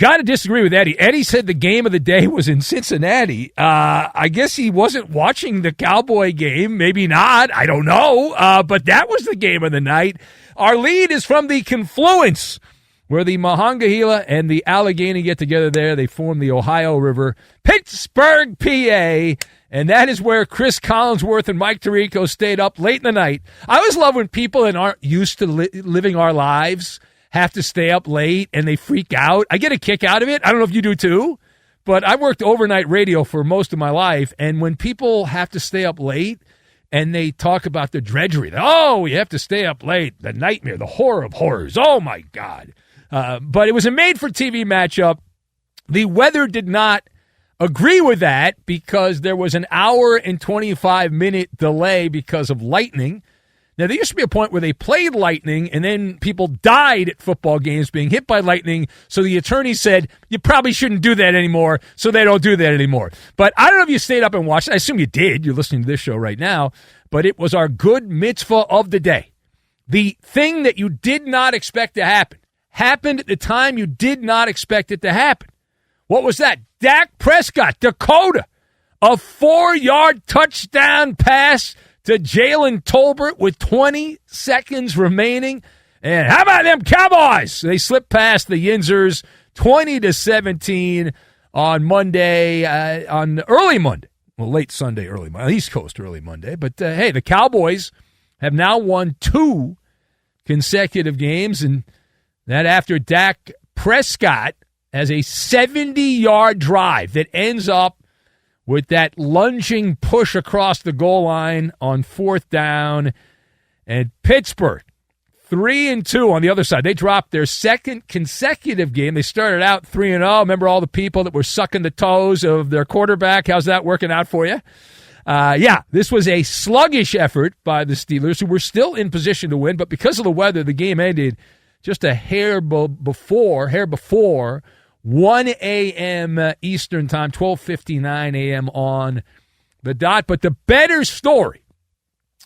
Got to disagree with Eddie. Eddie said the game of the day was in Cincinnati. I guess he wasn't watching the Cowboy game. Maybe not. I don't know. But that was the game of the night. Our lead is from the confluence where the Monongahela and the Allegheny get together there. They form the Ohio River. Pittsburgh, PA. And that is where Chris Collinsworth and Mike Tirico stayed up late in the night. I always love when people that aren't used to living our lives have to stay up late and they freak out. I get a kick out of it. I don't know if you do too, but I worked overnight radio for most of my life, and when people have to stay up late and they talk about the drudgery, oh, you have to stay up late, the nightmare, the horror of horrors, oh my God. But it was a made-for-TV matchup. The weather did not agree with that because there was an hour and 25-minute delay because of lightning. Now, there used to be a point where they played lightning and then people died at football games being hit by lightning. So the attorney said, you probably shouldn't do that anymore, so they don't do that anymore. But I don't know if you stayed up and watched it. I assume you did. You're listening to this show right now. But it was our good mitzvah of the day. The thing that you did not expect to happen happened at the time you did not expect it to happen. What was that? Dak Prescott, Dakota, a 4-yard touchdown pass to Jalen Tolbert with 20 seconds remaining. And how about them Cowboys? They slipped past the Yinzers 20-17 on Monday, on early Monday. Well, late Sunday, early Monday, East Coast early Monday. But, hey, the Cowboys have now won 2 consecutive games, and that after Dak Prescott has a 70-yard drive that ends up with that lunging push across the goal line on 4th down. And Pittsburgh, 3-2 on the other side. They dropped their second consecutive game. They started out 3-0. Remember all the people that were sucking the toes of their quarterback? How's that working out for you? This was a sluggish effort by the Steelers, who were still in position to win, but because of the weather, the game ended just a hair before 1 a.m. Eastern time, 12:59 a.m. on the dot. But the better story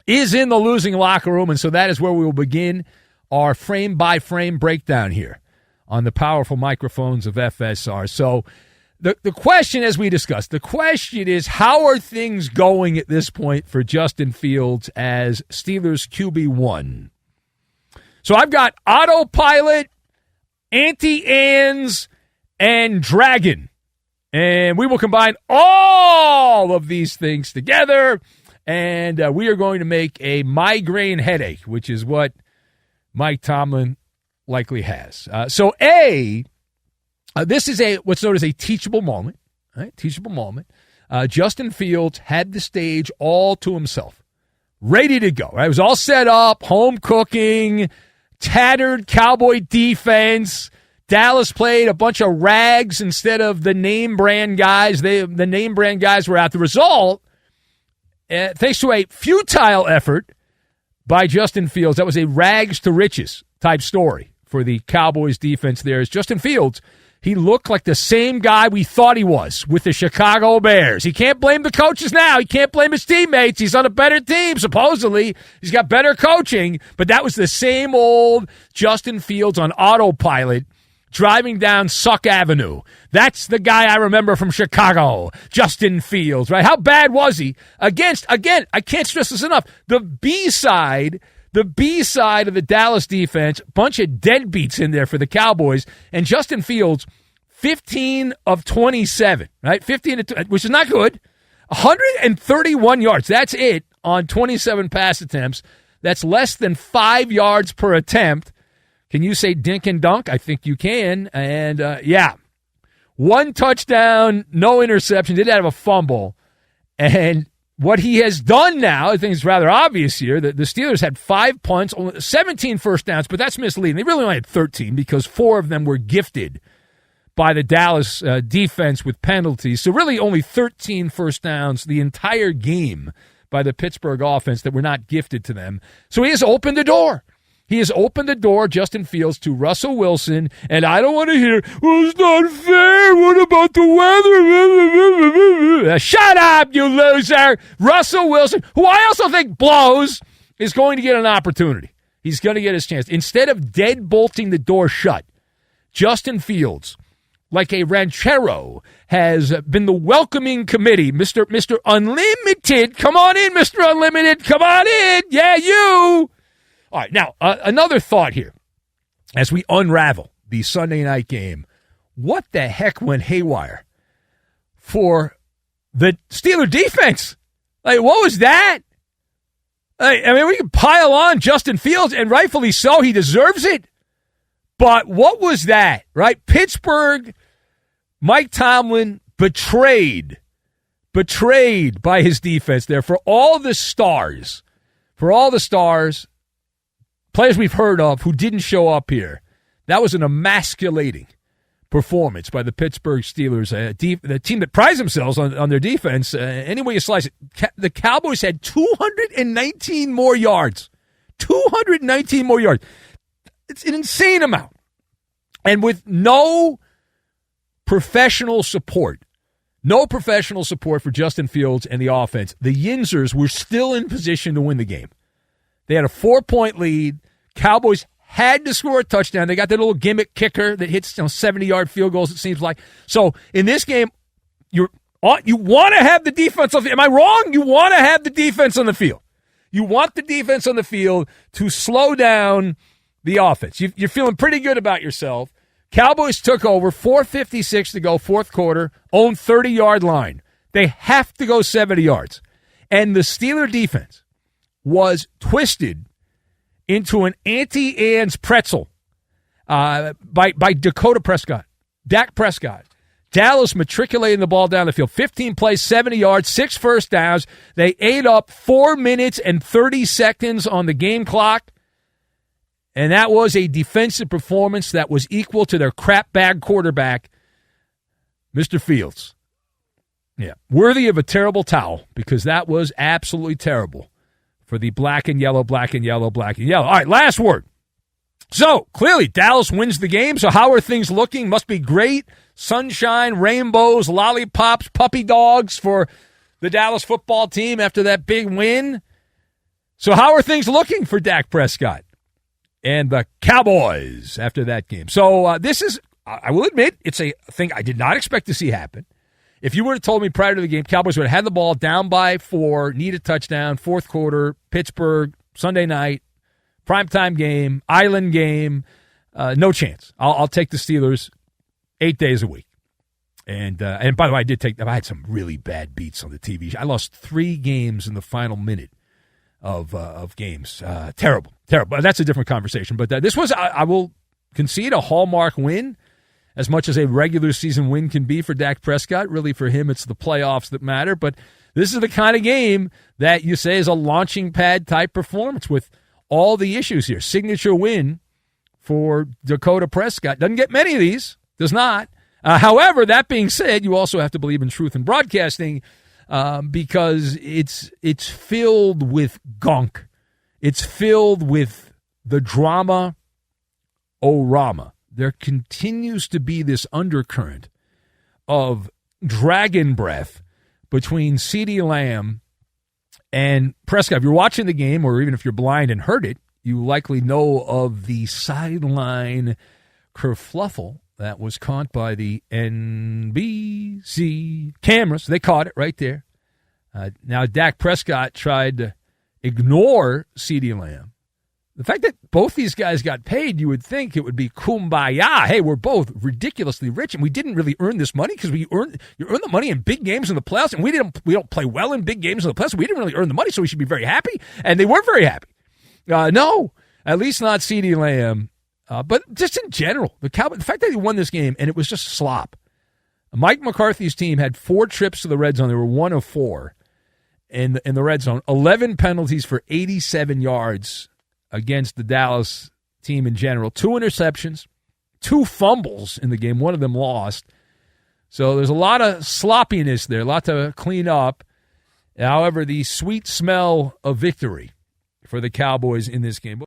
is in the losing locker room, and so that is where we will begin our frame-by-frame breakdown here on the powerful microphones of FSR. So the question, as we discussed, the question is, how are things going at this point for Justin Fields as Steelers QB1? So I've got Autopilot, Auntie Anne's, and Dragon. And we will combine all of these things together, and we are going to make a migraine headache, which is what Mike Tomlin likely has. This is what's known as a teachable moment. Right? Teachable moment. Justin Fields had the stage all to himself, ready to go. Right? It was all set up, home cooking, tattered Cowboy defense. Dallas played a bunch of rags instead of the name brand guys. The name brand guys were out. The result, thanks to a futile effort by Justin Fields, that was a rags to riches type story for the Cowboys defense there. As Justin Fields, he looked like the same guy we thought he was with the Chicago Bears. He can't blame the coaches now. He can't blame his teammates. He's on a better team, supposedly. He's got better coaching, but that was the same old Justin Fields on autopilot driving down Suck Avenue. That's the guy I remember from Chicago, Justin Fields, right? How bad was he against, again, I can't stress this enough, the B-side of the Dallas defense, bunch of deadbeats in there for the Cowboys, and Justin Fields, 15 of 27, right? 15, which is not good. 131 yards, that's it, on 27 pass attempts. That's less than 5 yards per attempt. Can you say dink and dunk? I think you can. And, 1 touchdown, no interception, did have a fumble. And what he has done now, I think it's rather obvious here, that the Steelers had 5 punts, 17 first downs, but that's misleading. They really only had 13 because 4 of them were gifted by the Dallas defense with penalties. So really only 13 first downs the entire game by the Pittsburgh offense that were not gifted to them. So he has opened the door. He has opened the door, Justin Fields, to Russell Wilson, and I don't want to hear, well, it's not fair, what about the weather? Shut up, you loser! Russell Wilson, who I also think blows, is going to get an opportunity. He's going to get his chance. Instead of deadbolting the door shut, Justin Fields like a ranchero, has been the welcoming committee. Mr. Unlimited, come on in, Mr. Unlimited, come on in. Yeah, you. All right, now, another thought here as we unravel the Sunday night game. What the heck went haywire for the Steeler defense? Like, what was that? I mean, we can pile on Justin Fields, and rightfully so. He deserves it. But what was that, right? Pittsburgh, Mike Tomlin betrayed by his defense there for all the stars, players we've heard of who didn't show up here. That was an emasculating performance by the Pittsburgh Steelers, the team that prides themselves on their defense. Any way you slice it, the Cowboys had 219 more yards. 219 more yards. It's an insane amount. And with no professional support for Justin Fields and the offense, the Yinzers were still in position to win the game. They had a 4-point lead. Cowboys had to score a touchdown. They got that little gimmick kicker that hits 70-yard field goals, it seems like. So in this game, you want to have the defense on the field. Am I wrong? You want to have the defense on the field. You want the defense on the field to slow down the offense. You're feeling pretty good about yourself. Cowboys took over, 4:56 to go, fourth quarter, own 30-yard line. They have to go 70 yards. And the Steeler defense was twisted into an Auntie Anne's pretzel by Dakota Prescott, Dak Prescott. Dallas matriculating the ball down the field. 15 plays, 70 yards, 6 first downs. They ate up 4 minutes and 30 seconds on the game clock. And that was a defensive performance that was equal to their crap bag quarterback, Mr. Fields. Yeah, worthy of a terrible towel, because that was absolutely terrible for the black and yellow, black and yellow, black and yellow. All right, last word. So, clearly, Dallas wins the game. So how are things looking? Must be great. Sunshine, rainbows, lollipops, puppy dogs for the Dallas football team after that big win. So how are things looking for Dak Prescott and the Cowboys after that game? So this is, I will admit, it's a thing I did not expect to see happen. If you would have told me prior to the game, Cowboys would have had the ball down by 4, need a touchdown, fourth quarter, Pittsburgh, Sunday night, primetime game, island game, no chance. I'll take the Steelers 8 days a week. And by the way, I had some really bad beats on the TV. I lost 3 games in the final minute of games. Terrible. But that's a different conversation. But this was, I will concede, a hallmark win, as much as a regular season win can be for Dak Prescott. Really, for him, it's the playoffs that matter. But this is the kind of game that you say is a launching pad type performance with all the issues here. Signature win for Dakota Prescott. Doesn't get many of these. Does not. However, that being said, you also have to believe in truth in broadcasting, because it's filled with gunk. It's filled with the drama-o-rama. There continues to be this undercurrent of dragon breath between CeeDee Lamb and Prescott. If you're watching the game, or even if you're blind and heard it, you likely know of the sideline kerfluffle that was caught by the NBC cameras. They caught it right there. Now, Dak Prescott tried to ignore CeeDee Lamb. The fact that both these guys got paid, you would think it would be kumbaya. Hey, we're both ridiculously rich, and we didn't really earn this money because you earn the money in big games in the playoffs, and we don't play well in big games in the playoffs. We didn't really earn the money, so we should be very happy. And they weren't very happy. No, at least not CeeDee Lamb. But just in general, the fact that he won this game, and it was just slop. Mike McCarthy's team had 4 trips to the red zone. They were 1 of 4 in the red zone. 11 penalties for 87 yards against the Dallas team in general. 2 interceptions, 2 fumbles in the game. One of them lost. So there's a lot of sloppiness there, a lot to clean up. However, the sweet smell of victory for the Cowboys in this game.